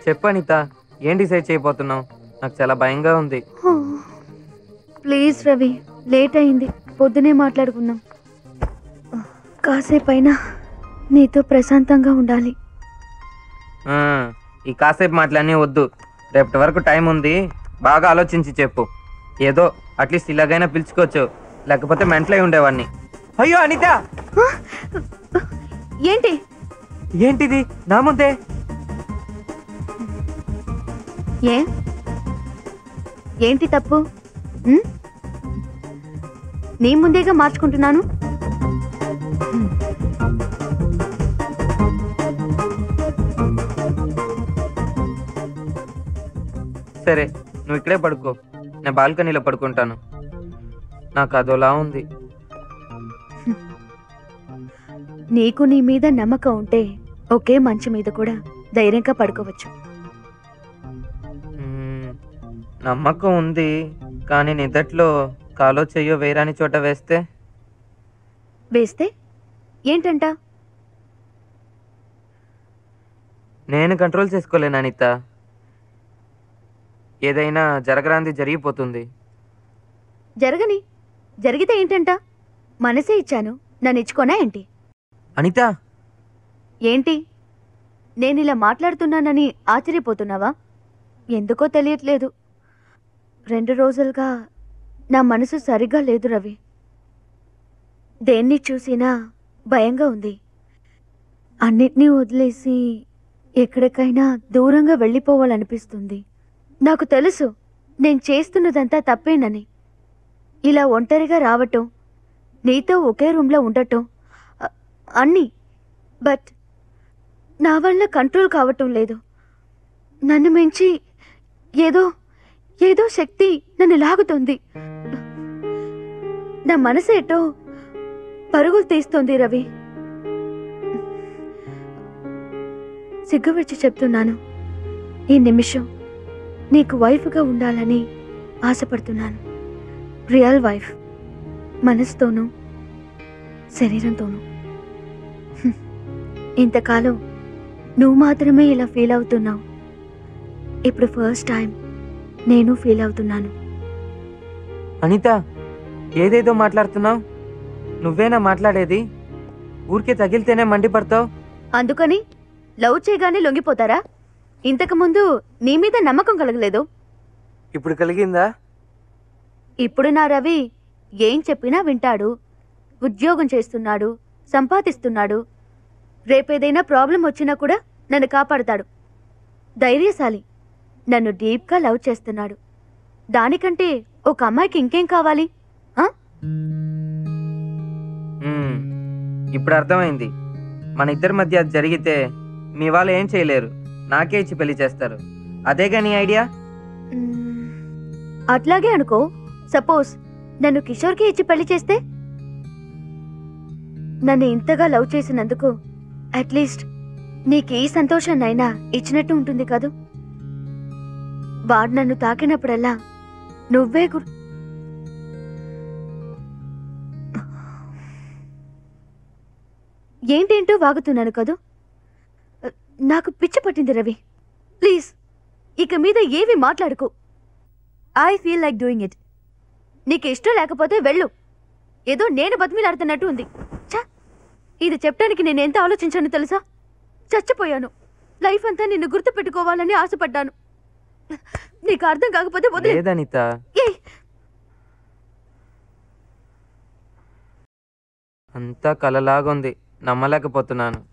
చెప్పు అనిత, ఏం డిసైడ్ చేయబోతున్నావు? నాకు చాలా భయంగా ఉంది. ప్లీజ్ రవి, లేట్ అయింది, పొద్దునే మాట్లాడుకుందాం. కాసేపైనా నీతో ప్రశాంతంగా ఉండాలి. ఈ కాసేపు మాటలన్నీ వద్దు, రేపటి వరకు టైం ఉంది. బాగా ఆలోచించి చెప్పు. ఏదో అట్లీస్ట్ ఇలాగైనా పిలుచుకోవచ్చు, లేకపోతే మెంటలై ఉండేవాడిని. అయ్యో అనిత! ఏంటి ఏంటిది నా ముందే? ఏంటి తప్పు? నీ ముందేగా మార్చుకుంటున్నాను. సరే, నువ్వు ఇక్కడే పడుకో, నేను బాల్కనీలో పడుకుంటాను. నాకు అదోలా ఉంది. నీకు నీ మీద నమ్మకం ఉంటే ఒకే మంచం మీద కూడా ధైర్యంగా పడుకోవచ్చు. నమ్మకం ఉంది, కానీ నిదట్లో కాలో చెయ్యో వేరాని చోట వేస్తే ఏంటంట? నేను కంట్రోల్ చేసుకోలేను అనిత. ఏదైనా జరగరాంది జరిగిపోతుంది. జరిగితే ఏంటంట? మనసే ఇచ్చాను, నన్ను ఇచ్చుకోనా ఏంటి? అనిత! ఏంటి, నేను ఇలా మాట్లాడుతున్నానని ఆశ్చర్యపోతున్నావా? ఎందుకో తెలియట్లేదు, 2 రోజులుగా నా మనసు సరిగ్గా లేదు రవి. దేన్ని చూసినా భయంగా ఉంది. అన్నిటినీ వదిలేసి ఎక్కడికైనా దూరంగా వెళ్ళిపోవాలనిపిస్తుంది. నాకు తెలుసు నేను చేస్తున్నదంతా తప్పేనని. ఇలా ఒంటరిగా రావటం, నీతో ఒకే రూమ్లో ఉండటం అన్నీ, బట్ నా వల్ల కంట్రోల్ కావటం లేదు. నన్ను మించి ఏదో శక్తి నన్ను లాగుతుంది. నా మనసు ఎటో పరుగులు తీస్తుంది రవి. సిగ్గువిడిచి చెప్తున్నాను, ఈ నిమిషం నీకు వైఫ్గా ఉండాలని ఆశపడుతున్నాను. రియల్ వైఫ్, మనసుతోనూ శరీరంతోనూ. ఇంతకాలం నువ్వు మాత్రమే ఇలా ఫీల్ అవుతున్నావు. ఇప్పుడు ఫస్ట్ టైం నేను ఫీల్ అవుతున్నాను. అనిత, ఏదేదో మాట్లాడుతున్నావు. నువ్వేనా మాట్లాడేది? ఊరికే తగిలితేనే మండిపడతావు. అందుకని లవ్ చేయగానే లొంగిపోతారా? ఇంతకుముందు నీ మీద నమ్మకం కలగలేదు, ఇప్పుడు కలిగిందా? ఇప్పుడు నా రవి ఏం చెప్పినా వింటాడు, ఉద్యోగం చేస్తున్నాడు, సంపాదిస్తున్నాడు. రేపేదైనా ప్రాబ్లం వచ్చినా కూడా నన్ను కాపాడుతాడు. ధైర్యశాలి, నన్ను డీప్గా లవ్ చేస్తున్నాడు. దానికంటే ఒక అమ్మాయికి ఇంకేం కావాలి? ఇప్పుడు అర్థమైంది. మన ఇద్దరి మధ్య అది జరిగితే మీ వాళ్ళు ఏం చేయలేరు, నాకే ఇచ్చి పెళ్లి చేస్తారు. అదేగా నీ ఐడియా? అట్లాగే అనుకో. సపోజ్ నన్ను కిషోర్కి ఇచ్చి పెళ్లి చేస్తే? నన్ను ఇంతగా లవ్ చేసినందుకు అట్లీస్ట్ నీకు ఈ సంతోషాన్నైనా ఇచ్చినట్టు ఉంటుంది కదూ. వాడు నన్ను తాకినప్పుడల్లా నువ్వే ఏంటేంటో వాగుతున్నాను కదూ. నాకు పిచ్చి పట్టింది రవి. ప్లీజ్ ఇక మీద ఏవి మాట్లాడుకో. I feel like doing it. నీకు ఇష్టం లేకపోతే వెళ్ళు. ఏదో నేను బతిమిలాడుతున్నట్టు ఉంది. ఇది చెప్పడానికి నేను ఎంత ఆలోచించాను తెలుసా? చచ్చిపోయాను. లైఫ్ అంతా నిన్ను గుర్తు పెట్టుకోవాలని ఆశపడ్డాను. నీకు అర్థం కాకపోతే వదిలేదనిత. అంతా కలలాగుంది, నమ్మలేకపోతున్నాను.